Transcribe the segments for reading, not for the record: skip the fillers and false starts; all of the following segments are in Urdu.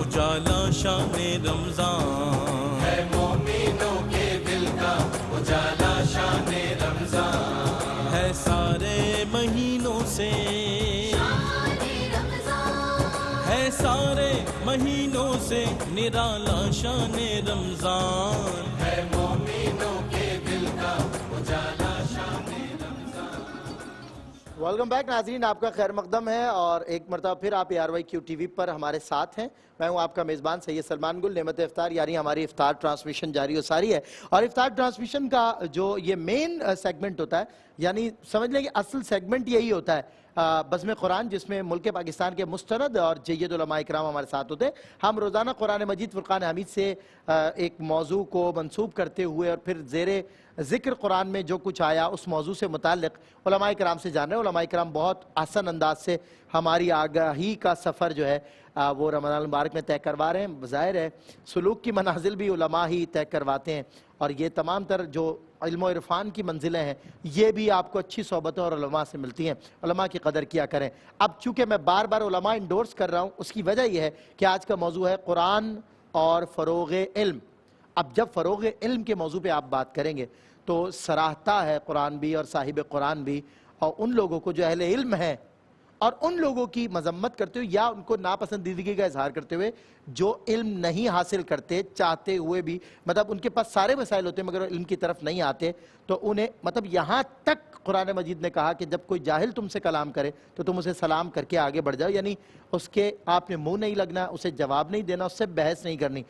اجالا شان رمضان ہے، مومنوں کے دل کا اجالا شان رمضان ہے، سارے مہینوں سے ہے، سارے مہینوں سے نرالا شان رمضان ہے، مومنوں کے دل کا اجالا شان رمضان۔ ویلکم بیک ناظرین، آپ کا خیر مقدم ہے اور ایک مرتبہ پھر آپ ARYQ TV پر ہمارے ساتھ ہیں۔ میں ہوں آپ کا میزبان سید سلمان گل۔ نعمت افطار یعنی ہماری افطار ٹرانسمیشن جاری و ساری ہے، اور افطار ٹرانسمیشن کا جو یہ مین سیگمنٹ ہوتا ہے، یعنی سمجھ لیں کہ اصل سیگمنٹ یہی ہوتا ہے، بزم قرآن، جس میں ملک پاکستان کے مستند اور جید علماء اکرام ہمارے ساتھ ہوتے ہیں۔ ہم روزانہ قرآن مجید فرقان حمید سے ایک موضوع کو منسوب کرتے ہوئے اور پھر زیر ذکر قرآن میں جو کچھ آیا اس موضوع سے متعلق علماء اکرام سے جان رہے ہیں۔ علماء اکرام بہت آسان انداز سے ہماری آگاہی کا سفر جو ہے وہ رمضان المبارک میں طے کروا رہے ہیں۔ ظاہر ہے سلوک کی منازل بھی علماء ہی طے کرواتے ہیں، اور یہ تمام تر جو علم و عرفان کی منزلیں ہیں یہ بھی آپ کو اچھی صحبتوں اور علماء سے ملتی ہیں۔ علماء کی قدر کیا کریں۔ اب چونکہ میں بار بار علماء انڈورس کر رہا ہوں، اس کی وجہ یہ ہے کہ آج کا موضوع ہے قرآن اور فروغ علم۔ اب جب فروغ علم کے موضوع پہ آپ بات کریں گے تو سراہتا ہے قرآن بھی اور صاحب قرآن بھی، اور ان لوگوں کو جو اہل علم ہیں، اور ان لوگوں کی مذمت کرتے ہوئے یا ان کو ناپسندیدگی کا اظہار کرتے ہوئے جو علم نہیں حاصل کرتے چاہتے ہوئے بھی، مطلب ان کے پاس سارے مسائل ہوتے ہیں مگر علم کی طرف نہیں آتے، تو انہیں مطلب یہاں تک قرآن مجید نے کہا کہ جب کوئی جاہل تم سے کلام کرے تو تم اسے سلام کر کے آگے بڑھ جاؤ، یعنی اس کے آپ نے منہ نہیں لگنا، اسے جواب نہیں دینا، اس سے بحث نہیں کرنی۔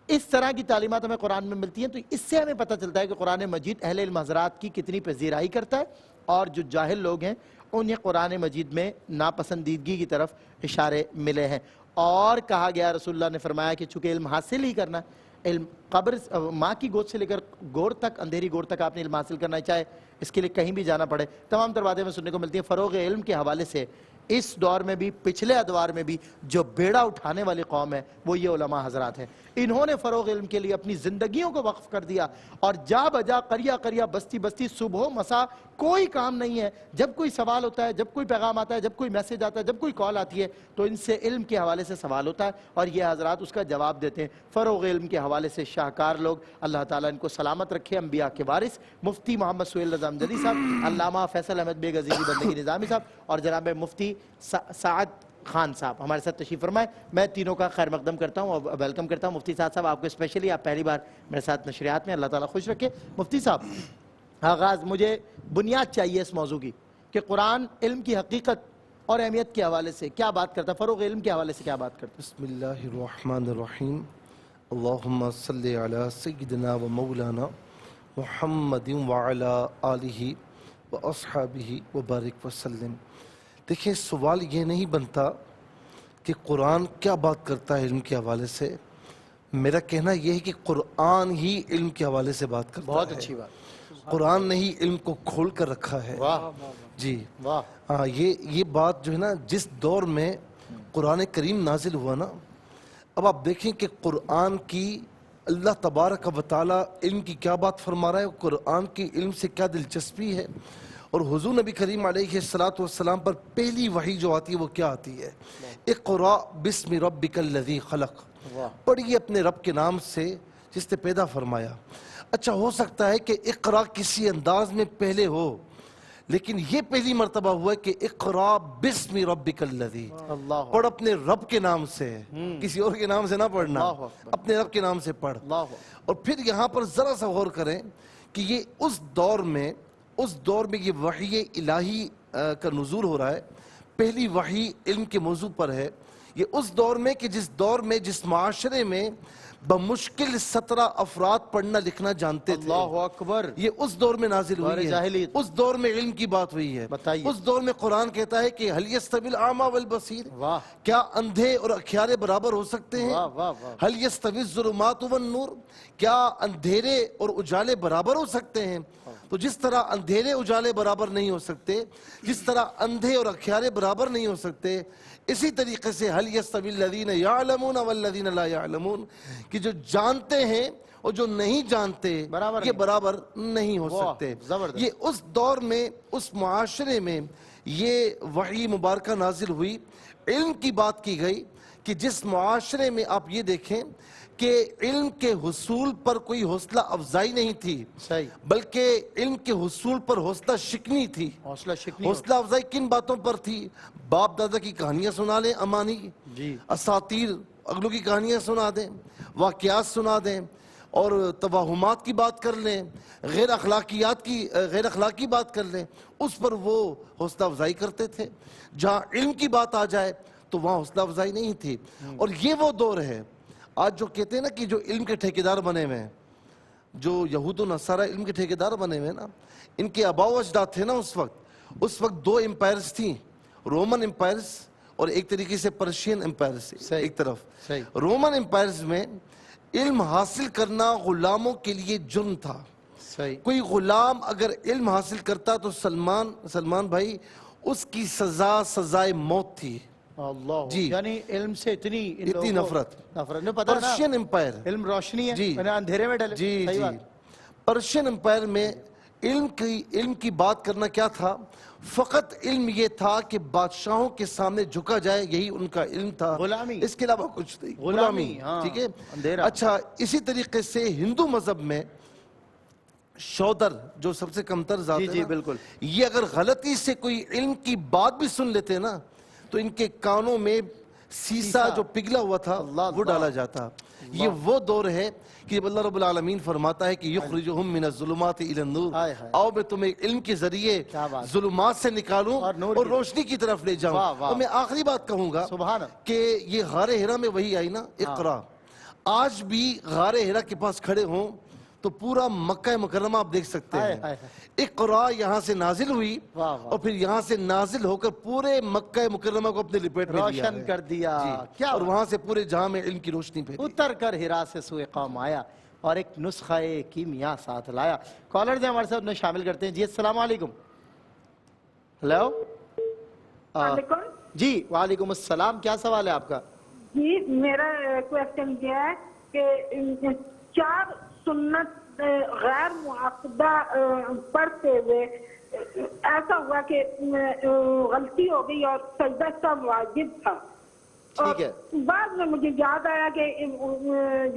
اس طرح کی تعلیمات ہمیں قرآن میں ملتی ہیں، تو اس سے ہمیں پتہ چلتا ہے کہ قرآن مجید اہل علم حضرات کی کتنی پذیرائی کرتا ہے، اور جو جاہل لوگ ہیں انہیں قرآن مجید میں ناپسندیدگی کی طرف اشارے ملے ہیں۔ اور کہا گیا، رسول اللہ نے فرمایا کہ چونکہ علم حاصل ہی کرنا، علم قبر ماں کی گود سے لے کر گور تک، اندھیری گور تک آپ نے علم حاصل کرنا ہے، چاہے اس کے لیے کہیں بھی جانا پڑے، تمام تر باتیں میں سننے کو ملتی ہیں۔ فروغ علم کے حوالے سے اس دور میں بھی پچھلے ادوار میں بھی جو بیڑا اٹھانے والی قوم ہے وہ یہ علماء حضرات ہیں۔ انہوں نے فروغ علم کے لیے اپنی زندگیوں کو وقف کر دیا، اور جا بجا قریہ قریہ بستی بستی صبح و مساء کوئی کام نہیں ہے، جب کوئی سوال ہوتا ہے، جب کوئی پیغام آتا ہے، جب کوئی میسیج آتا ہے، جب کوئی کال آتی ہے تو ان سے علم کے حوالے سے سوال ہوتا ہے اور یہ حضرات اس کا جواب دیتے ہیں۔ فروغ علم کے حوالے سے شاہکار لوگ، اللہ تعالیٰ ان کو سلامت رکھے۔ انبیاء کے وارث مفتی محمد سہیل رضا امجدی صاحب، علامہ فیصل احمد بیگ عزیزی بندگی نظامی صاحب، اور جناب مفتی سعد خان صاحب ہمارے ساتھ تشریف فرمائے۔ میں تینوں کا خیر مقدم کرتا ہوں اور ویلکم کرتا ہوں۔ مفتی صاحب آپ کو اسپیشلی، آپ پہلی بار میرے ساتھ نشریات میں، اللہ تعالیٰ خوش رکھے۔ مفتی صاحب آغاز، مجھے بنیاد چاہیے اس موضوع کی کہ قرآن علم کی حقیقت اور اہمیت کے حوالے سے کیا بات کرتا ہے، فروغ علم کے حوالے سے کیا بات کرتا ہے؟ بسم اللہ الرحمن الرحیم، اللہم صلی علی سیدنا و مولانا محمد وعلی آلہ و اصحابہ و بارک وسلم۔ دیکھیں، سوال یہ نہیں بنتا کہ قرآن کیا بات کرتا ہے علم کے حوالے سے، میرا کہنا یہ ہے کہ قرآن ہی علم کے حوالے سے بات کرتا ہے۔ بہت اچھی بات، قرآن نے ہی علم کو کھول کر رکھا ہے۔ واہ جی واہ، یہ بات جو ہے نا، جس دور میں قرآن کریم نازل ہوا نا، اب آپ دیکھیں کہ قرآن کی اللہ تبارک و تعالیٰ علم کی کیا بات فرما رہا ہے، قرآن کی علم سے کیا دلچسپی ہے، اور حضور نبی کریم علیہ السلام پر پہلی وحی جو آتی ہے وہ کیا آتی ہے؟ اقرأ بسم ربک الذی خلق، پڑھیے اپنے رب کے نام سے جس نے پیدا فرمایا۔ اچھا، ہو سکتا ہے کہ اقرا کسی انداز میں پہلے ہو، لیکن یہ پہلی مرتبہ ہوا ہے کہ اقرا بسم ربک الذی، پڑھ اپنے رب کے نام سے، کسی اور کے نام سے نہ پڑھنا، اپنے رب کے نام سے پڑھ۔ اور پھر یہاں پر ذرا سا غور کریں کہ یہ اس دور میں یہ وحی الہی کا نزول ہو رہا ہے، پہلی وحی علم کے موضوع پر ہے۔ یہ اس دور میں کہ جس معاشرے میں بمشکل 17 افراد پڑھنا لکھنا جانتے تھے، اللہ اکبر، یہ اس دور میں نازل ہوئی ہے، اس دور میں علم کی بات ہوئی ہے۔ اس دور میں قرآن کہتا ہے کہ هل يستوي الأعمى والبصير، کیا اندھے اور اکھیارے برابر ہو سکتے ہیں؟ هل يستوي الظلمات والنور، کیا اندھیرے اور اجالے برابر ہو سکتے ہیں؟ تو جس طرح اندھیرے اجالے برابر نہیں ہو سکتے، جس طرح اندھے اور اکھیارے برابر نہیں ہو سکتے، اسی طریقے سے هل يستوي الذين يعلمون والذين لا يعلمون، کہ جو جانتے ہیں اور جو نہیں جانتے یہ برابر نہیں ہو سکتے۔ یہ اس دور میں، اس معاشرے میں یہ وحی مبارکہ نازل ہوئی، علم کی بات کی گئی کہ جس معاشرے میں آپ یہ دیکھیں کہ علم کے حصول پر کوئی حوصلہ افزائی نہیں تھی صحیح بلکہ علم کے حصول پر حوصلہ شکنی تھی. حوصلہ شکنی حوصلہ افزائی کن باتوں پر تھی؟ باپ دادا کی کہانیاں سنا لیں امانی، جی اساطیر اگلوں کی کہانیاں سنا دیں، واقعات سنا دیں اور توہمات کی بات کر لیں، غیر اخلاقی بات کر لیں، اس پر وہ حوصلہ افزائی کرتے تھے. جہاں علم کی بات آ جائے تو وہاں حوصلہ افزائی نہیں تھی. اور یہ وہ دور ہے آج جو کہتے ہیں نا کہ جو علم کے ٹھیکیدار بنے ہوئے ہیں، جو یہود و نصارہ علم کے ٹھیکیدار بنے ہوئے ہیں نا، ان کے آباء و اجداد تھے نا اس وقت دو امپائرز تھیں، رومن امپائرز اور ایک طریقے سے پرشین امپائرز. ایک طرف صحیح رومن امپائرز میں علم حاصل کرنا غلاموں کے لیے جرم تھا. صحیح کوئی غلام اگر علم حاصل کرتا تو سلمان بھائی اس کی سزائے موت تھی. اللہ جی. یعنی علم سے اتنی اتنی نفرت. نہیں پتہ نا پرشین امپائر علم روشنی ہے جی اندھیرے میں ڈلے. جی صحیح جی بات. پرشین امپائر میں علم کی بات کرنا کیا تھا؟ فقط علم یہ تھا کہ بادشاہوں کے سامنے جھکا جائے، یہی ان کا علم تھا. غلامی. اس کے علاوہ کچھ نہیں. غلامی. ہاں. ٹھیک ہے. اندھیرا. اچھا اسی طریقے سے ہندو مذہب میں شودر جو سب سے کمتر ذات ہے جی نا، بالکل. یہ اگر غلطی سے کوئی علم کی بات بھی سن لیتے نا تو ان کے کانوں میں سیسا جو پگھلا ہوا تھا وہ ڈالا جاتا. یہ وہ دور ہے کہ جب اللہ رب العالمین فرماتا ہے کہ یخرجہم من الظلمات الی النور، آؤ میں تمہیں علم کے ذریعے ظلمات سے نکالوں اور روشنی کی طرف لے جاؤں. اور میں آخری بات کہوں گا کہ یہ غار ہرا میں وہی آئی نا اقرا. آج بھی غار ہرا کے پاس کھڑے ہوں تو پورا مکہ مکرمہ آپ دیکھ سکتے ہیں. اقرا یہاں سے نازل ہوئی اور پھر یہاں سے نازل ہو کر پورے مکہ مکرمہ کو اپنے لپیٹ میں روشن کر دیا. کیا اور وہاں سے پورے جہاں میں علم کی روشنی پھیلی. اتر کر ہرا سے سوئے قوم آیا اور ایک نسخہ کیمیا ساتھ لایا. کالرز ہیں ہمارے ساتھ انہیں شامل کرتے ہیں. جی السلام علیکم. ہلو جی وعلیکم السلام. کیا سوال ہے آپ کا؟ جی میرا کویسچن یہ ہے کہ 4 سنت غیر معاقدہ پڑھتے ہوئے ایسا ہوا کہ غلطی ہو گئی اور سجدہ کا واجب تھا. ٹھیک ہے. بعد میں مجھے یاد آیا کہ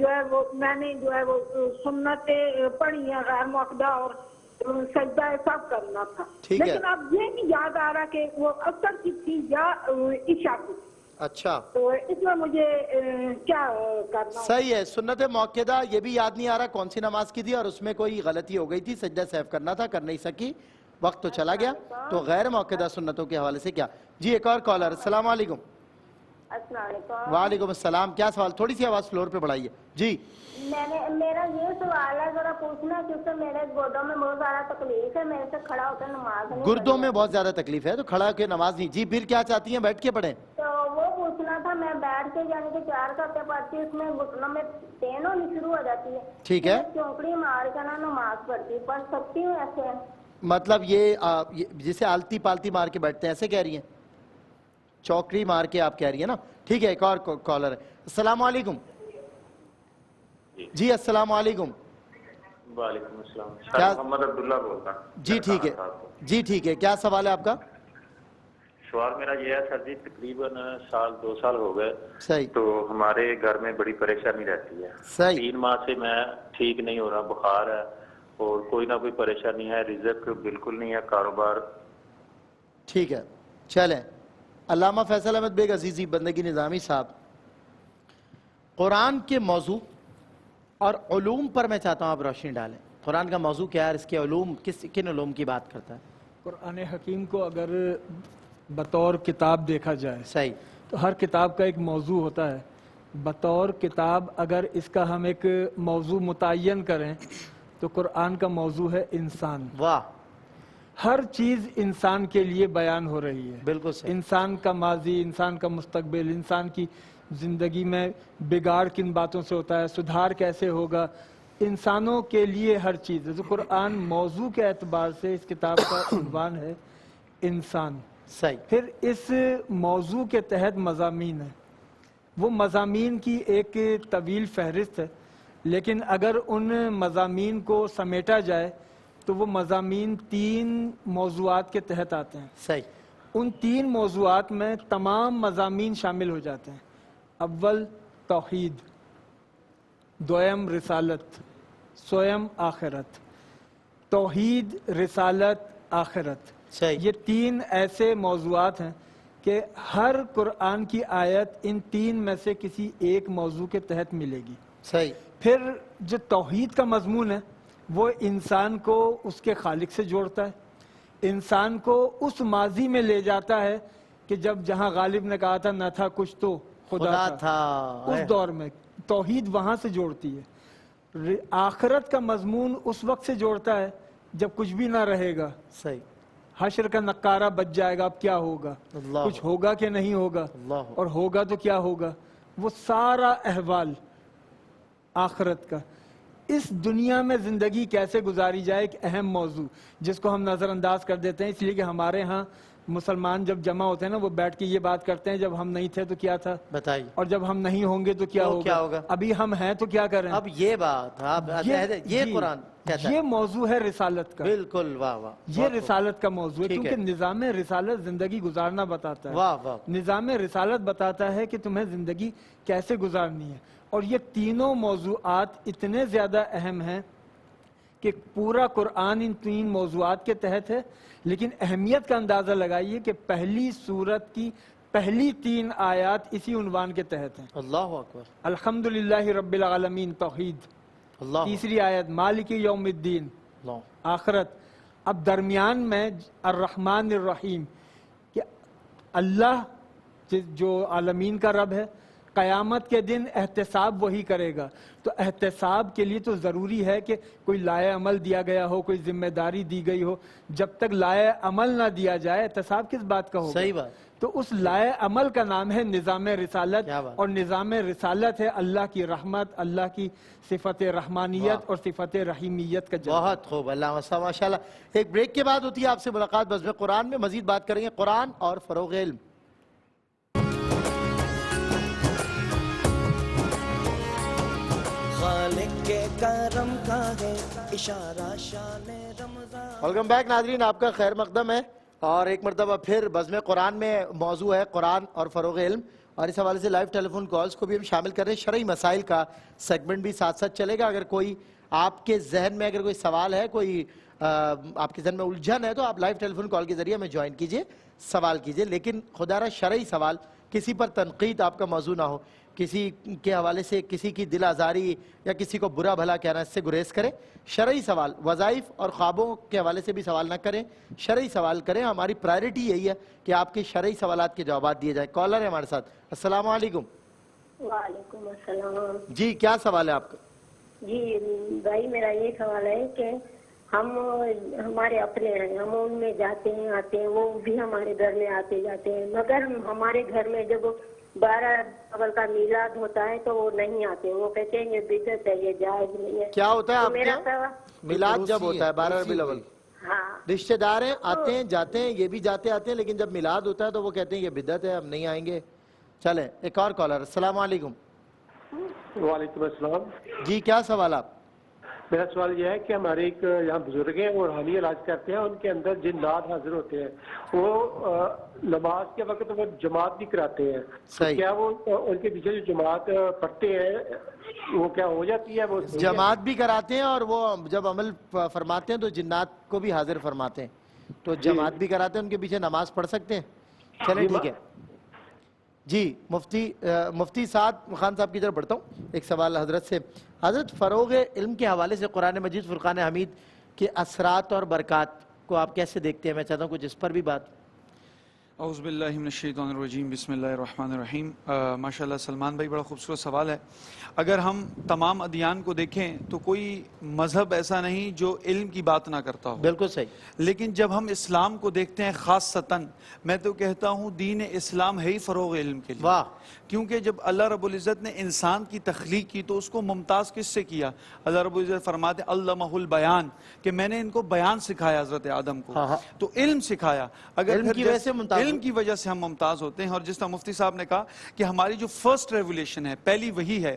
جو ہے وہ میں نے جو ہے وہ سنتیں پڑھی ہیں غیر معاقدہ اور سجدہ سب کرنا تھا. لیکن اب یہ نہیں یاد آ رہا کہ وہ اثر کی تھی یا عشاء کی. اچھا تو اس میں مجھے کیا کرنا؟ صحیح ہے. سنت موقدہ یہ بھی یاد نہیں آ رہا کون سی نماز کی تھی اور اس میں کوئی غلطی ہو گئی تھی، سجدہ سہو کرنا تھا، کر نہیں سکی، وقت تو چلا گیا. تو غیر موقدہ سنتوں کے حوالے سے کیا؟ جی ایک اور کالر. السلام علیکم. السلام علیکم. وعلیکم السلام. کیا سوال؟ تھوڑی سی آواز فلور پہ بڑھائیے. جی میرا یہ سوال ہے ذرا پوچھنا کیونکہ میرے گردوں میں بہت زیادہ تکلیف ہے، میرے سے کھڑا ہو کر نماز نہیں. گردوں میں بہت زیادہ تکلیف ہے تو کھڑا ہو کے نماز نہیں. جی پھر کیا چاہتی ہیں؟ بیٹھ کے پڑھیں. تو وہ پوچھنا تھا. میں بیٹھ کے یعنی کہ 4 رکعتیں پڑھتی ہوں، اس میں گھٹنوں میں پین ہونی شروع ہو جاتی ہے. ٹھیک ہے. چونکڑی مار کے نا نماز پڑھ سکتی ہوں ایسے؟ مطلب یہ جسے آلتی پالتی مار کے بیٹھتے ہیں ایسے کہہ رہی ہیں؟ چوکڑی مار کے آپ کہہ رہی ہیں نا. ٹھیک ہے. ایک اور کالر ہے. السلام علیکم. جی السلام علیکم. وعلیکم السلام. کیا محمد عبداللہ بولتا ہوں. جی ٹھیک ہے. جی ٹھیک ہے. کیا سوال ہے آپ کا؟ سوال میرا یہ ہے سر جی، تقریباً 2 سال ہو گئے. صحیح. تو ہمارے گھر میں بڑی پریشانی رہتی ہے. صحیح. 3 ماہ سے میں ٹھیک نہیں ہو رہا، بخار ہے اور کوئی نہ کوئی پریشانی ہے، رزق بالکل نہیں ہے، کاروبار. ٹھیک ہے. چلیں. علامہ فیصل احمد بیگ عزیزی بندگی نظامی صاحب، قرآن کے موضوع اور علوم پر میں چاہتا ہوں آپ روشنی ڈالیں. قرآن کا موضوع کیا ہے، اس کے علوم کن علوم کی بات کرتا ہے؟ قرآن حکیم کو اگر بطور کتاب دیکھا جائے صحیح تو ہر کتاب کا ایک موضوع ہوتا ہے. بطور کتاب اگر اس کا ہم ایک موضوع متعین کریں تو قرآن کا موضوع ہے انسان. واہ. ہر چیز انسان کے لیے بیان ہو رہی ہے. بالکل صحیح. انسان کا ماضی، انسان کا مستقبل، انسان کی زندگی میں بگاڑ کن باتوں سے ہوتا ہے، سدھار کیسے ہوگا، انسانوں کے لیے ہر چیز ہے. تو قرآن موضوع کے اعتبار سے اس کتاب کا عنوان ہے انسان. صحیح. پھر اس موضوع کے تحت مضامین ہیں. وہ مضامین کی ایک طویل فہرست ہے، لیکن اگر ان مضامین کو سمیٹا جائے تو وہ مضامین 3 موضوعات کے تحت آتے ہیں. صحیح. ان 3 موضوعات میں تمام مضامین شامل ہو جاتے ہیں. اول توحید، دویم رسالت، سویم آخرت۔ توحید، رسالت، آخرت، صحیح۔ یہ تین ایسے موضوعات ہیں کہ ہر قرآن کی آیت ان تین میں سے کسی ایک موضوع کے تحت ملے گی۔ صحیح۔ پھر جو توحید کا مضمون ہے وہ انسان کو اس کے خالق سے جوڑتا ہے، انسان کو اس ماضی میں لے جاتا ہے کہ جب جہاں غالب نے کہا تھا نہ تھا کچھ تو خدا تھا، اس دور میں توحید وہاں سے جوڑتی ہے۔ آخرت کا مضمون اس وقت سے جوڑتا ہے جب کچھ بھی نہ رہے گا، صحیح۔ حشر کا نقارہ بچ جائے گا، اب کیا ہوگا، اللہ، کچھ ہوگا کہ نہیں ہوگا، اللہ، اور ہوگا تو کیا ہوگا، وہ سارا احوال آخرت کا۔ اس دنیا میں زندگی کیسے گزاری جائے ایک اہم موضوع جس کو ہم نظر انداز کر دیتے ہیں، اس لیے کہ ہمارے ہاں مسلمان جب جمع ہوتے ہیں نا وہ بیٹھ کے یہ بات کرتے ہیں جب ہم نہیں تھے تو کیا تھا، بتائیے، اور جب ہم نہیں ہوں گے تو کیا ہوگا، ابھی ہم ہیں تو کیا کریں۔ اب یہ بات یہ قرآن کہتا ہے، یہ موضوع ہے رسالت کا، بالکل، واہ واہ، یہ رسالت کا موضوع ہے، ٹھیک ہے۔ کیونکہ نظام رسالت زندگی گزارنا بتاتا ہے، واہ واہ، نظام رسالت بتاتا ہے کہ تمہیں زندگی کیسے گزارنی ہے، اور یہ تینوں موضوعات اتنے زیادہ اہم ہیں کہ پورا قرآن ان تین موضوعات کے تحت ہے، لیکن اہمیت کا اندازہ لگائیے کہ پہلی سورت کی پہلی 3 آیات اسی عنوان کے تحت ہیں۔ اللہ اکبر، الحمدللہ رب العالمین، توحید۔ اللہ، تیسری آیت مالک یوم الدین، اللہ، آخرت۔ اب درمیان میں الرحمن الرحیم، کہ اللہ جو عالمین کا رب ہے، قیامت کے دن احتساب وہی کرے گا، تو احتساب کے لیے تو ضروری ہے کہ کوئی لائے عمل دیا گیا ہو، کوئی ذمہ داری دی گئی ہو۔ جب تک لائے عمل نہ دیا جائے احتساب کس بات کا ہوگا؟ صحیح بات۔ تو اس لائے عمل کا نام ہے نظام رسالت، کیا بات، اور نظام رسالت ہے اللہ کی رحمت، اللہ کی صفت رحمانیت اور صفت رحیمیت کا جلوہ۔ بہت خوب، اللہ مسا، ماشاء اللہ۔ ایک بریک کے بعد ہوتی ہے آپ سے ملاقات بزم قرآن میں، مزید بات کریں گے قرآن اور فروغ علم۔ خالق کے کرم کا ہے اشارہ شان رمضان۔ ویلکم بیک ناظرین، آپ کا خیر مقدم ہے، اور ایک مرتبہ پھر بزم قرآن میں موضوع ہے قرآن اور فروغ علم، اور اس حوالے سے لائیو ٹیلی فون کالز کو بھی ہم شامل کر رہے ہیں۔ شرعی مسائل کا سیگمنٹ بھی ساتھ ساتھ چلے گا۔ اگر کوئی آپ کے ذہن میں اگر کوئی سوال ہے، کوئی آپ کے ذہن میں الجھن ہے، تو آپ لائیو ٹیلی فون کال کے ذریعے ہمیں جوائن کیجئے، سوال کیجئے، لیکن خدا را شرعی سوال، کسی پر تنقید آپ کا موضوع نہ ہو، کسی کے حوالے سے کسی کی دل آزاری یا کسی کو برا بھلا کہنا، اس سے گریز کریں۔ شرعی سوال، وظائف اور خوابوں کے حوالے سے بھی سوال نہ کریں، شرعی سوال کریں۔ ہماری پرائرٹی یہی ہے کہ آپ کے شرعی سوالات کے جوابات دیے جائیں۔ کالر ہے ہمارے ساتھ، السلام علیکم۔ وعلیکم السلام۔ جی، کیا سوال ہے آپ کا؟ جی بھائی، میرا یہ سوال ہے کہ ہمارے اپنے ہیں، ہم ان میں جاتے ہیں آتے ہیں، وہ بھی ہمارے گھر میں آتے جاتے ہیں، مگر ہمارے گھر میں جب 12 اول کا میلاد ہوتا ہے تو وہ نہیں آتے، وہ کہتے ہیں یہ بدعت ہے، یہ جائز نہیں ہے۔ کیا ہوتا ہے تو آپ کے میرا یہاں؟ سوال، میلاد جب ہوتا ہے 12 ربیع الاول، ہاں رشتہ دار ہیں، آتے ہیں جاتے ہیں، یہ بھی جاتے آتے ہیں، لیکن جب میلاد ہوتا ہے تو وہ کہتے ہیں یہ بدعت ہے، ہم نہیں آئیں گے۔ چلیں ایک اور کالر، السلام علیکم۔ وعلیکم السلام۔ جی، کیا سوال آپ؟ میرا سوال یہ ہے کہ ہمارے ایک یہاں بزرگ ہیں وہ روحانی علاج کرتے ہیں، ان کے اندر جنات حاضر ہوتے ہیں، وہ نماز کے وقت وہ جماعت بھی کراتے ہیں، صحیح۔ کیا وہ ان کے پیچھے جو جماعت پڑھتے ہیں وہ کیا ہو جاتی ہے؟ وہ جماعت بھی کراتے ہیں، اور وہ جب عمل فرماتے ہیں تو جنات کو بھی حاضر فرماتے ہیں، تو جماعت بھی کراتے ہیں، ان کے پیچھے نماز پڑھ سکتے ہیں۔ چلیں ٹھیک ہے جی، مفتی سعد خان صاحب کی طرف بڑھتا ہوں۔ ایک سوال حضرت سے، حضرت فروغ علم کے حوالے سے قرآن مجید فرقان حمید کے اثرات اور برکات کو آپ کیسے دیکھتے ہیں؟ میں چاہتا ہوں کچھ اس پر بھی بات۔ اعوذ باللہ من الشیطان الرجیم، بسم اللہ الرحمن الرحیم۔ ماشاءاللہ سلمان بھائی، بڑا خوبصورت سوال ہے۔ اگر ہم تمام ادیان کو دیکھیں تو کوئی مذہب ایسا نہیں جو علم کی بات نہ کرتا ہو، بالکل صحیح، لیکن جب ہم اسلام کو دیکھتے ہیں خاصتاً، میں تو کہتا ہوں دین اسلام ہے ہی فروغ علم کے لیے، واہ، کیونکہ جب اللہ رب العزت نے انسان کی تخلیق کی تو اس کو ممتاز کس سے کیا؟ اللہ رب العزت فرماتے ہیں علمہ البیان، کہ میں نے ان کو بیان سکھایا حضرت آدم کو، تو علم سکھایا۔ اگر علم کی وجہ سے ممتاز، علم کی وجہ سے ہم ممتاز ہوتے ہیں، اور جس طرح مفتی صاحب نے کہا کہ ہماری جو فرسٹ ریولیشن ہے، پہلی وحی ہے،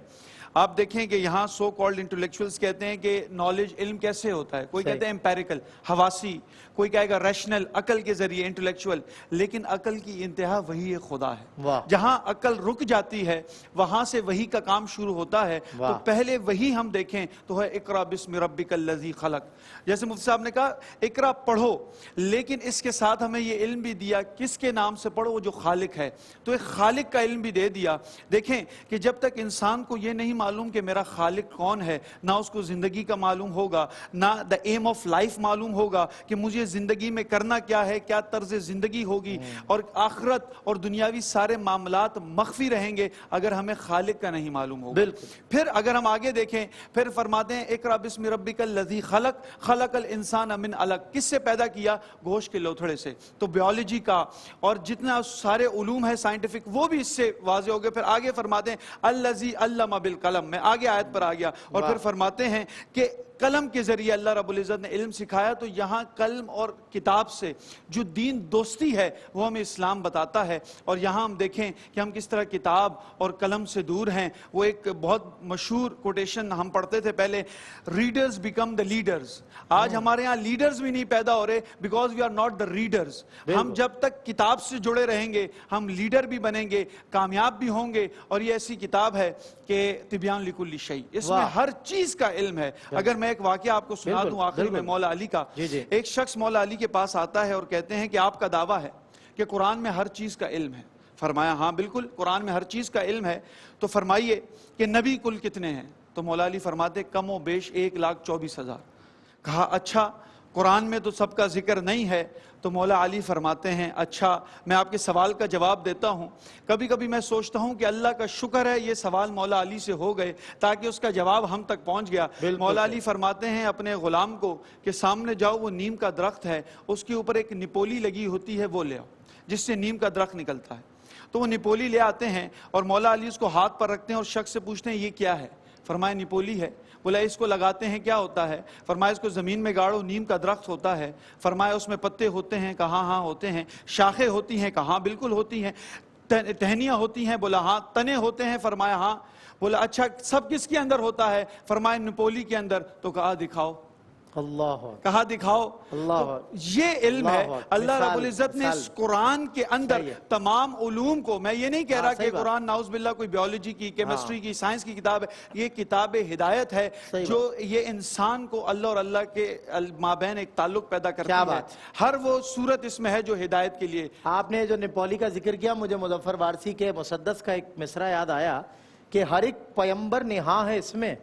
آپ دیکھیں کہ یہاں سو کالڈ انٹلیکچوئلز کہتے ہیں کہ نالج علم کیسے ہوتا ہے. کوئی کہتے ہیں امپیریکل حواسی, کوئی کہے گا ریشنل عقل کے ذریعے انٹلیکچوئل, لیکن عقل کی انتہا وہی خدا ہے. جہاں عقل رک جاتی ہے وہاں سے وہی کا کام شروع ہوتا ہے. تو پہلے وہی ہم دیکھیں تو ہے اقرا بسم ربک الذی خلق. جیسے مفتی صاحب نے کہا اقرا پڑھو, لیکن اس کے ساتھ ہمیں یہ علم بھی دیا کس کے نام سے پڑھو, وہ جو خالق ہے. تو ایک خالق کا علم بھی دے دیا. دیکھیں کہ جب تک انسان کو یہ نہیں معلوم کہ میرا خالق کون ہے, نہ اس کو زندگی کا معلوم ہوگا, نہ دا ایم آف لائف معلوم ہوگا کہ مجھے زندگی میں کرنا کیا ہے, کیا طرز زندگی ہوگی, اور آخرت اور دنیاوی سارے معاملات مخفی رہیں گے اگر ہمیں خالق کا نہیں معلوم ہوگا. پھر اگر ہم آگے دیکھیں پھر فرماتے ہیں اقرا بسم ربک الذی خلق خلق الانسان من علق. کس سے پیدا کیا؟ گوشت کے لوتھڑے سے. تو بیولوجی کا اور جتنا سارے علوم ہے سائنٹیفک وہ بھی اس سے واضح ہو گئے. پھر آگے فرماتے ہیں الذی علم بالقلم. میں آگے آیت پر آ گیا اور پھر فرماتے ہیں کہ قلم کے ذریعے اللہ رب العزت نے علم سکھایا. تو یہاں قلم اور کتاب سے جو دین دوستی ہے وہ ہمیں اسلام بتاتا ہے. اور یہاں ہم دیکھیں کہ ہم کس طرح کتاب اور قلم سے دور ہیں. وہ ایک بہت مشہور کوٹیشن ہم پڑھتے تھے پہلے, ریڈرز بیکم دا لیڈرز. آج ہمارے یہاں لیڈرز بھی نہیں پیدا ہو رہے because we are not the readers. ہم جب تک کتاب سے جڑے رہیں گے ہم لیڈر بھی بنیں گے, کامیاب بھی ہوں گے. اور یہ ایسی کتاب ہے کہ تبیان لکل شیء, اس میں ہر چیز کا علم ہے. اگر میں ایک واقعہ آپ کو سنا دوں آخری میں مولا علی کا. ایک شخص مولا علی کے پاس آتا ہے اور کہتے ہیں کہ آپ کا دعویٰ ہے کہ قرآن میں ہر چیز کا علم ہے. فرمایا ہاں بالکل قرآن میں ہر چیز کا علم ہے. تو فرمائیے کہ نبی کل کتنے ہیں؟ تو مولا علی فرماتے کم و بیش 1,24,000. کہا اچھا قرآن میں تو سب کا ذکر نہیں ہے. تو مولا علی فرماتے ہیں اچھا میں آپ کے سوال کا جواب دیتا ہوں. کبھی کبھی میں سوچتا ہوں کہ اللہ کا شکر ہے یہ سوال مولا علی سے ہو گئے تاکہ اس کا جواب ہم تک پہنچ گیا. مولا علی فرماتے ہیں اپنے غلام کو کہ سامنے جاؤ, وہ نیم کا درخت ہے, اس کے اوپر ایک نپولی لگی ہوتی ہے, وہ لے آؤ جس سے نیم کا درخت نکلتا ہے. تو وہ نپولی لے آتے ہیں اور مولا علی اس کو ہاتھ پر رکھتے ہیں اور شخص سے پوچھتے ہیں یہ کیا ہے؟ فرمایا نپولی ہے. بولا اس کو لگاتے ہیں کیا ہوتا ہے؟ فرمایا اس کو زمین میں گاڑو, نیم کا درخت ہوتا ہے. فرمایا اس میں پتے ہوتے ہیں؟ کہاں ہاں ہوتے ہیں. شاخیں ہوتی ہیں؟ کہاں بالکل ہوتی ہیں. ٹہنیاں ہوتی ہیں؟ بولا ہاں. تنے ہوتے ہیں؟ فرمایا ہاں. بولا اچھا سب کس کے اندر ہوتا ہے؟ فرمایا نپولی کے اندر. تو کہا دکھاؤ. اللہ کہا دکھاؤ. یہ علم ہے. اللہ رب العزت نے اس قرآن کے اندر تمام علوم کو, میں یہ نہیں کہہ رہا کہ قرآن نعوذ باللہ کوئی بیولوجی کی, کیمسٹری کی, سائنس کی کتاب ہے. یہ کتاب ہدایت ہے جو یہ انسان کو اللہ اور اللہ کے مابین ایک تعلق پیدا کرتی ہے. ہر وہ صورت اس میں ہے جو ہدایت کے لیے. آپ نے جو نپولی کا ذکر کیا مجھے مظفر وارسی کے مسدس کا ایک مصرع یاد آیا کہ ہر ایک پیمبر نہاں ہے اس میں.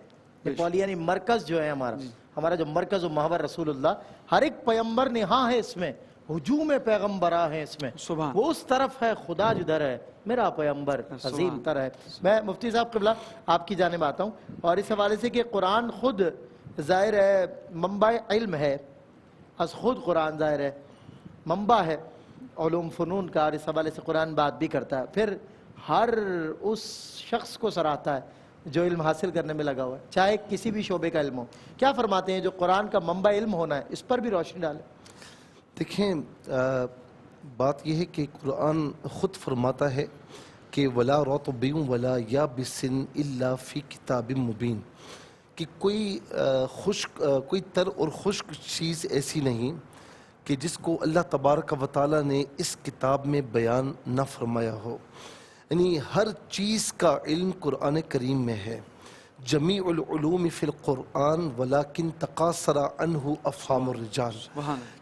نپولی یعنی مرکز جو ہے ہمارا جو مرکز و محور رسول اللہ, ہر ایک پیمبر نہاں ہے اس میں, ہجوم پیغمبرہ ہیں اس میں. وہ اس طرف ہے, خدا جدھر ہے, میرا پیمبر عظیم تر ہے. میں مفتی صاحب قبلہ آپ کی جانب آتا ہوں اور اس حوالے سے کہ قرآن خود ظاہر ہے منبع علم ہے, از خود قرآن ظاہر ہے منبع ہے علوم فنون کا, اور اس حوالے سے قرآن بات بھی کرتا ہے. پھر ہر اس شخص کو سراہتا ہے جو علم حاصل کرنے میں لگا ہوا ہے, چاہے کسی بھی شعبے کا علم ہو. کیا فرماتے ہیں جو قرآن کا منبع علم ہونا ہے اس پر بھی روشنی ڈالیں. دیکھیں بات یہ ہے کہ قرآن خود فرماتا ہے کہ ولا رطب ولا یابس الا فی کتاب مبین, کہ کوئی کوئی تر اور خشک چیز ایسی نہیں کہ جس کو اللہ تبارک و تعالیٰ نے اس کتاب میں بیان نہ فرمایا ہو. یعنی ہر چیز کا علم قرآن کریم میں ہے. جمیع العلوم فی القرآن ولیکن تقاصر عنہ افہام الرجال.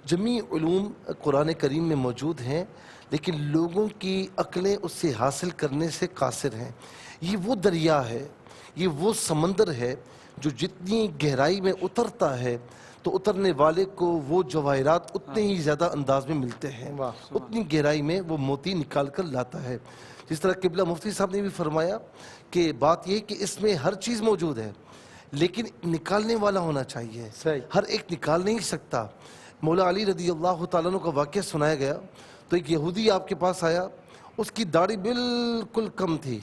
جمیع علوم قرآن کریم میں موجود ہیں لیکن لوگوں کی عقلیں اس سے حاصل کرنے سے قاصر ہیں. یہ وہ دریا ہے, یہ وہ سمندر ہے جو جتنی گہرائی میں اترتا ہے تو اترنے والے کو وہ جواہرات اتنے ہی زیادہ انداز میں ملتے ہیں, اتنی گہرائی میں وہ موتی نکال کر لاتا ہے. جس طرح قبلہ مفتی صاحب نے بھی فرمایا کہ بات یہ کہ اس میں ہر چیز موجود ہے لیکن نکالنے والا ہونا چاہیے. ہر ایک نکال نہیں سکتا. مولا علی رضی اللہ تعالیٰ عنہ کا واقعہ سنایا گیا تو ایک یہودی آپ کے پاس آیا, اس کی داڑھی بالکل کم تھی,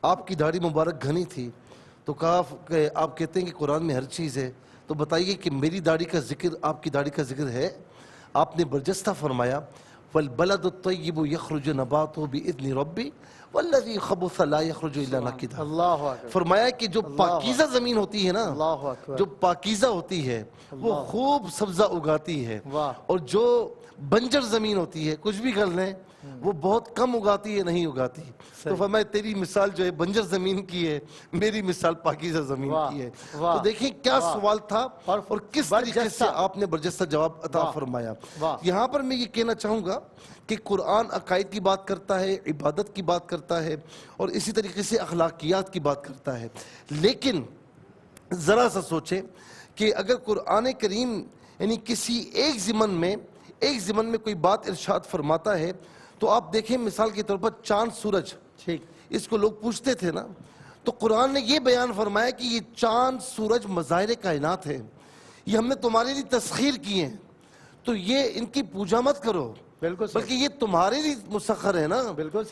آپ کی داڑھی مبارک گھنی تھی. تو کہا کہ آپ کہتے ہیں کہ قرآن میں ہر چیز ہے, تو بتائیے کہ میری داڑھی کا ذکر آپ کی داڑھی کا ذکر ہے؟ آپ نے برجستہ فرمایا والبلد الطیب یخرج نباتہ بإذن ربی والذی خبث لا یخرج الا نکدا. اللہ اکبر. فرمایا کہ جو پاکیزہ زمین ہوتی ہے نا، اللہ اکبر. جو پاکیزہ ہوتی ہے وہ خوب سبزہ اگاتی ہے، واہ. اور جو بنجر زمین ہوتی ہے کچھ بھی کر لیں وہ بہت کم اگاتی ہے، نہیں اگاتی. تو فرمایا تیری مثال جو ہے بنجر زمین کی ہے، میری مثال پاکیزہ زمین کی ہے. تو دیکھیں کیا سوال تھا اور کس طریقے سے آپ نے برجستہ جواب عطا فرمایا. یہاں پر میں یہ کہنا چاہوں گا کہ قرآن عقائد کی بات کرتا ہے، عبادت کی بات کرتا ہے، اور اسی طریقے سے اخلاقیات کی بات کرتا ہے. لیکن ذرا سا سوچیں کہ اگر قرآن کریم یعنی کسی ایک ضمن میں کوئی بات ارشاد فرماتا ہے تو آپ دیکھیں مثال کے طور پر چاند سورج، اس کو لوگ پوچھتے تھے نا، تو قرآن نے یہ بیان فرمایا کہ یہ چاند سورج مظاہر کائنات ہیں، یہ ہم نے تمہارے لیے تسخیر کیے ہیں، تو یہ ان کی پوجا مت کرو، بلکہ یہ تمہارے لیے مسخر ہے نا،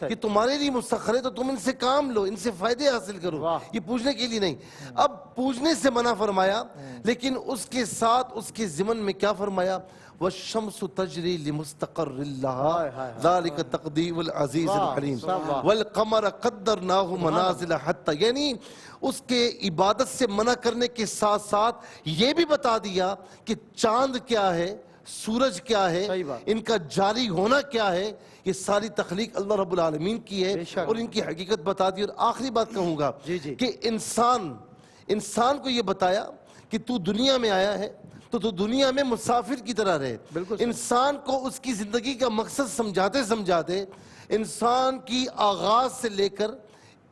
یہ تمہارے لیے مسخر ہے تو تم ان سے کام لو، ان سے فائدے حاصل کرو، یہ پوجنے کے لیے نہیں. اب پوجنے سے منع فرمایا، لیکن اس کے ساتھ اس کے ضمن میں کیا فرمایا؟ والشمس تجری لمستقر لها ذلك تقدیر العزیز العلیم والقمر قدرناه منازل حتی، یعنی اس کے عبادت سے منع کرنے کے ساتھ ساتھ یہ بھی بتا دیا کہ چاند کیا ہے، سورج کیا ہے، ان کا جاری ہونا کیا ہے، یہ ساری تخلیق اللہ رب العالمین کی ہے اور ان کی حقیقت بتا دی. اور آخری بات کہوں گا کہ انسان کو یہ بتایا کہ تو دنیا میں آیا ہے تو دنیا میں مسافر کی طرح رہے. انسان کو اس کی زندگی کا مقصد سمجھاتے انسان کی آغاز سے لے کر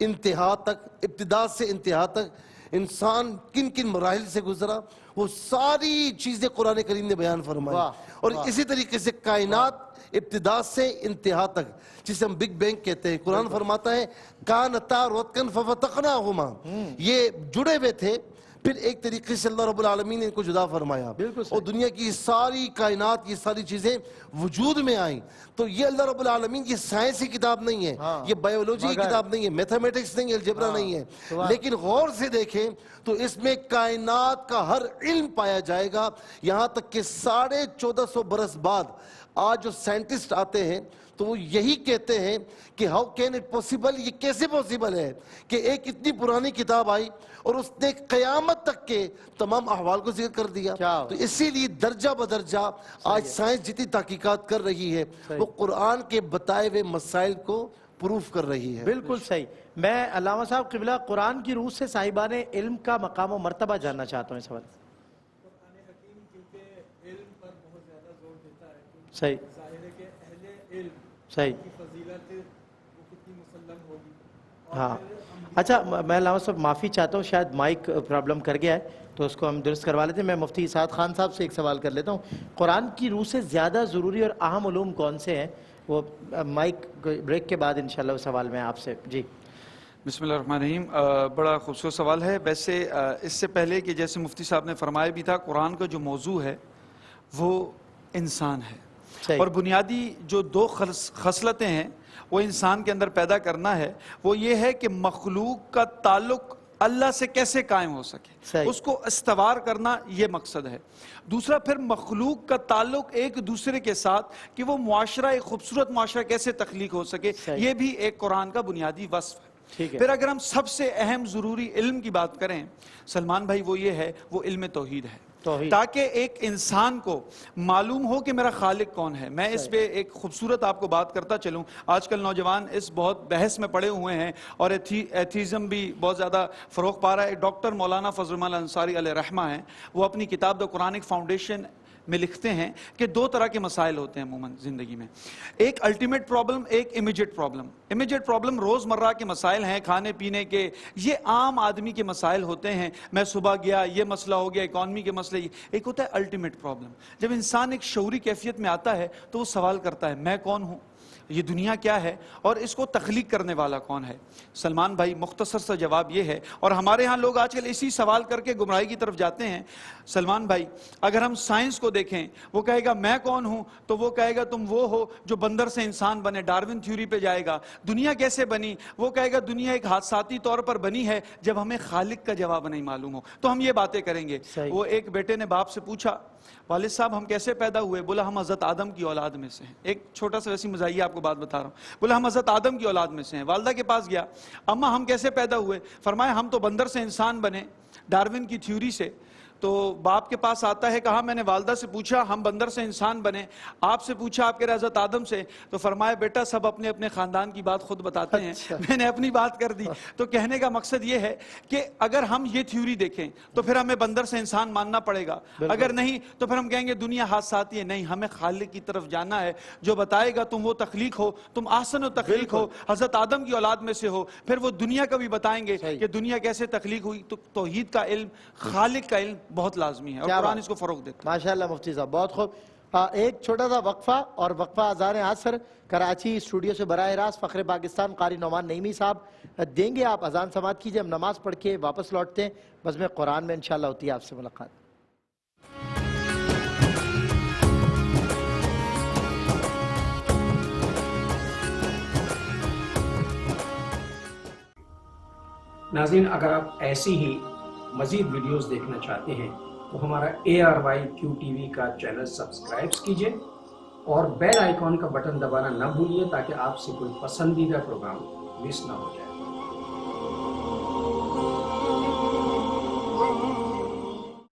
انتہا تک، ابتدا سے انتہا تک انسان کن کن مراحل سے گزرا وہ ساری چیزیں قرآن کریم نے بیان فرمائی. اور اسی طریقے سے کائنات ابتدا سے انتہا تک جسے ہم بگ بینگ کہتے ہیں، قرآن فرماتا ہے کانتا رتقا ففتقناہما، یہ جڑے ہوئے تھے، پھر ایک طریقے سے اللہ رب العالمین نے ان کو جدا فرمایا اور دنیا کی ساری کائنات، یہ ساری چیزیں وجود میں آئیں. تو یہ اللہ رب العالمین یہ سائنس کی کتاب نہیں ہے، یہ بایولوجی کی کتاب نہیں ہے، میتھمیٹکس نہیں ہے، الجبرا نہیں ہے، لیکن غور سے دیکھیں تو اس میں کائنات کا ہر علم پایا جائے گا. یہاں تک کہ 1450 برس بعد آج جو سائنٹسٹ آتے ہیں تو وہ یہی کہتے ہیں کہ ہاؤ کین اٹ پوسیبل، یہ کیسے پوسیبل ہے کہ ایک اتنی پرانی کتاب آئی اور اس نے قیامت تک کے تمام احوال کو ذکر کر دیا. تو اسی لیے درجہ بدرجہ آج سائنس جتنی تحقیقات کر رہی ہے وہ قرآن کے بتائے ہوئے مسائل کو پروف کر رہی ہے. بالکل صحیح. میں علامہ صاحب قبلہ قرآن کی روح سے صاحبان علم کا مقام و مرتبہ جاننا چاہتا ہوں اس حوالے سے. صحیح صحیح. ہاں اچھا، میں علامہ صاحب معافی چاہتا ہوں، شاید مائک پرابلم کر گیا ہے تو اس کو ہم درست کروا لیتے ہیں. میں مفتی اسعد خان صاحب سے ایک سوال کر لیتا ہوں. قرآن کی روح سے زیادہ ضروری اور اہم علوم کون سے ہیں؟ وہ مائک بریک کے بعد انشاءاللہ وہ سوال میں آپ سے. جی بسم اللہ الرحمن الرحیم. بڑا خوبصورت سوال ہے. ویسے اس سے پہلے کہ جیسے مفتی صاحب نے فرمایا بھی تھا، قرآن کا جو موضوع ہے وہ انسان ہے، اور بنیادی جو دو خصلتیں ہیں وہ انسان کے اندر پیدا کرنا ہے، وہ یہ ہے کہ مخلوق کا تعلق اللہ سے کیسے قائم ہو سکے، اس کو استوار کرنا، یہ مقصد ہے. دوسرا پھر مخلوق کا تعلق ایک دوسرے کے ساتھ کہ وہ معاشرہ، ایک خوبصورت معاشرہ کیسے تخلیق ہو سکے، یہ بھی ایک قرآن کا بنیادی وصف ہے. پھر اگر ہم سب سے اہم ضروری علم کی بات کریں سلمان بھائی، وہ یہ ہے، وہ علم توحید ہے، تاکہ ایک انسان کو معلوم ہو کہ میرا خالق کون ہے. میں اس پہ ایک خوبصورت آپ کو بات کرتا چلوں. آج کل نوجوان اس بہت بحث میں پڑے ہوئے ہیں اور ایتھیزم بھی بہت زیادہ فروغ پا رہا ہے. ڈاکٹر مولانا فضل الرحمان انصاری علیہ رحمہ ہیں، وہ اپنی کتاب دا قرآنک فاؤنڈیشن میں لکھتے ہیں کہ دو طرح کے مسائل ہوتے ہیں عموماً زندگی میں، ایک الٹیمیٹ پرابلم، ایک امیجیٹ پرابلم. امیجیٹ پرابلم روز مرہ کے مسائل ہیں، کھانے پینے کے، یہ عام آدمی کے مسائل ہوتے ہیں. میں صبح گیا، یہ مسئلہ ہو گیا، اکانومی کے مسئلے. ایک ہوتا ہے الٹیمیٹ پرابلم. جب انسان ایک شعوری کیفیت میں آتا ہے تو وہ سوال کرتا ہے میں کون ہوں، یہ دنیا کیا ہے اور اس کو تخلیق کرنے والا کون ہے؟ سلمان بھائی مختصر سا جواب یہ ہے، اور ہمارے ہاں لوگ آج کل اسی سوال کر کے گمراہی کی طرف جاتے ہیں۔ سلمان بھائی اگر ہم سائنس کو دیکھیں، وہ کہے گا میں کون ہوں، تو وہ کہے گا تم وہ ہو جو بندر سے انسان بنے، ڈارون تھیوری پہ جائے گا۔ دنیا کیسے بنی، وہ کہے گا دنیا ایک حادثاتی طور پر بنی ہے جب ہمیں خالق کا جواب نہیں معلوم ہو، تو ہم یہ باتیں کریں گے۔ وہ ایک بیٹے نے باپ سے پوچھا والد صاحب ہم کیسے پیدا ہوئے؟ بولا ہم حضرت آدم کی اولاد میں سے ہیں۔ ایک چھوٹا سا ویسی مزاحیہ آپ کو بات بتا رہا ہوں۔ بولا ہم حضرت آدم کی اولاد میں سے ہیں۔ والدہ کے پاس گیا، اماں ہم کیسے پیدا ہوئے؟ فرمایا ہم تو بندر سے انسان بنے، ڈارون کی تھیوری سے۔ تو باپ کے پاس آتا ہے، کہا میں نے والدہ سے پوچھا ہم بندر سے انسان بنے، آپ سے پوچھا آپ کہہ رہے حضرت آدم سے، تو فرمایا بیٹا سب اپنے اپنے خاندان کی بات خود بتاتے ہیں، میں نے اپنی بات کر دی۔ تو کہنے کا مقصد یہ ہے کہ اگر ہم یہ تھیوری دیکھیں تو پھر ہمیں بندر سے انسان ماننا پڑے گا، اگر نہیں تو پھر ہم کہیں گے دنیا حادثاتی ہے۔ نہیں، ہمیں خالق کی طرف جانا ہے جو بتائے گا تم وہ تخلیق ہو، تم احسن و تخلیق ہو، حضرت آدم کی اولاد میں سے ہو، پھر وہ دنیا کا بھی بتائیں گے کہ دنیا کیسے تخلیق ہوئی۔ تو توحید کا علم، خالق کا علم بہت لازمی ہے، اور قرآن اس کو فروغ دیتا ہے۔ ماشاءاللہ مفتی صاحب بہت خوب۔ ایک چھوٹا سا وقفہ، اور وقفہ اذان عصر کراچی اسٹوڈیو سے براہ راست فخر پاکستان قاری نعمان نعیمی صاحب دیں گے۔ آپ اذان سماعت کیجئے، ہم نماز پڑھ کے واپس لوٹتے ہیں، بزم قرآن میں انشاءاللہ ہوتی ہے آپ سے ملاقات۔ ناظرین اگر آپ ایسی ہی مزید ویڈیوز دیکھنا چاہتے ہیں تو ہمارا ARYQTV کا چینل سبسکرائب کیجئے اور بیل آئیکن کا بٹن دبانا نہ بھولیے تاکہ آپ سے کوئی پسندیدہ پروگرام مس نہ ہو جائے۔